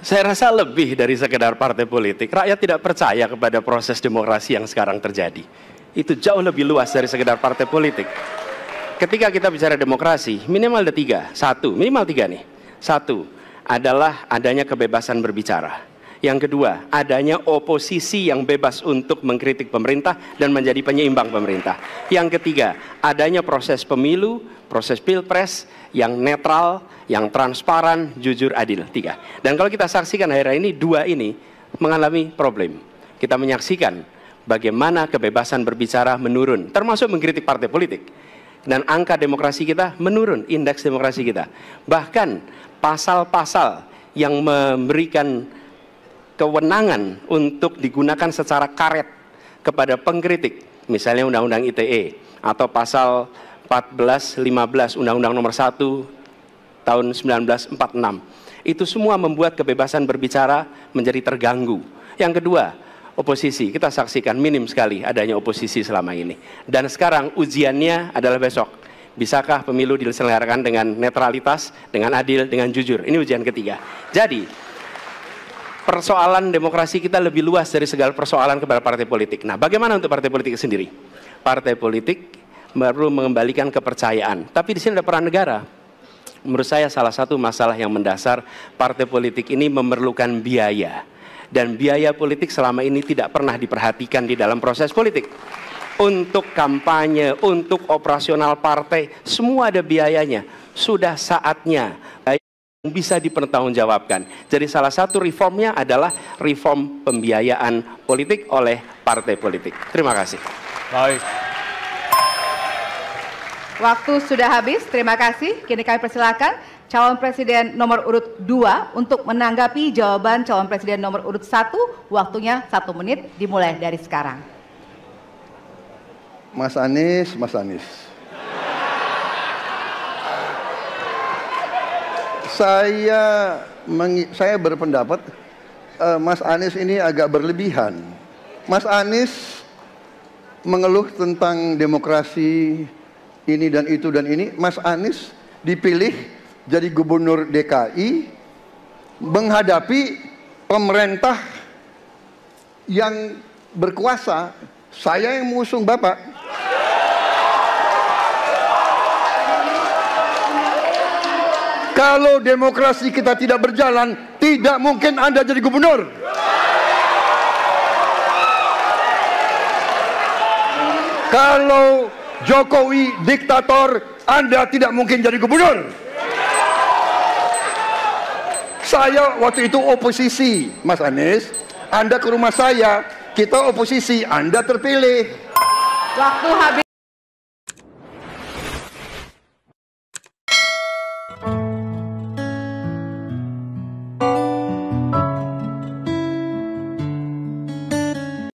Saya rasa lebih dari sekedar partai politik. Rakyat tidak percaya kepada proses demokrasi yang sekarang terjadi. Itu jauh lebih luas dari sekedar partai politik. Ketika kita bicara demokrasi, minimal ada tiga. Satu, minimal tiga nih. Satu, adalah adanya kebebasan berbicara. Yang kedua, adanya oposisi yang bebas untuk mengkritik pemerintah dan menjadi penyeimbang pemerintah. Yang ketiga, adanya proses pemilu, proses pilpres yang netral, yang transparan, jujur, adil. Tiga. Dan kalau kita saksikan akhir-akhir ini, dua ini mengalami problem. Kita menyaksikan bagaimana kebebasan berbicara menurun, termasuk mengkritik partai politik. Dan angka demokrasi kita menurun, indeks demokrasi kita. Bahkan pasal-pasal yang memberikan kewenangan untuk digunakan secara karet kepada pengkritik, misalnya Undang-Undang ITE atau pasal 14-15 Undang-Undang nomor 1 tahun 1946, itu semua membuat kebebasan berbicara menjadi terganggu. Yang kedua, oposisi, kita saksikan minim sekali adanya oposisi selama ini. Dan sekarang ujiannya adalah besok. Bisakah pemilu diselenggarakan dengan netralitas, dengan adil, dengan jujur? Ini ujian ketiga. Jadi, persoalan demokrasi kita lebih luas dari segala persoalan kepada partai politik. Nah, bagaimana untuk partai politik sendiri? Partai politik baru mengembalikan kepercayaan. Tapi di sini ada peran negara. Menurut saya salah satu masalah yang mendasar partai politik ini memerlukan biaya. Dan biaya politik selama ini tidak pernah diperhatikan di dalam proses politik. Untuk kampanye, untuk operasional partai, semua ada biayanya. Sudah saatnya bisa dipertanggungjawabkan. Jadi salah satu reformnya adalah reform pembiayaan politik oleh partai politik. Terima kasih. Baik. Waktu sudah habis, terima kasih. Kini kami persilakan calon presiden nomor urut 2 untuk menanggapi jawaban calon presiden nomor urut 1. Waktunya 1 menit, dimulai dari sekarang. Mas Anies, Mas Anies. Saya berpendapat Mas Anies ini agak berlebihan. Mas Anies mengeluh tentang demokrasi ini dan itu dan ini. Mas Anies dipilih jadi gubernur DKI menghadapi pemerintah yang berkuasa. Saya yang mengusung Bapak. Kalau demokrasi kita tidak berjalan, tidak mungkin Anda jadi gubernur. Kalau Jokowi diktator, Anda tidak mungkin jadi gubernur. Saya waktu itu oposisi, Mas Anies. Anda ke rumah saya, kita oposisi, Anda terpilih. Waktu habis.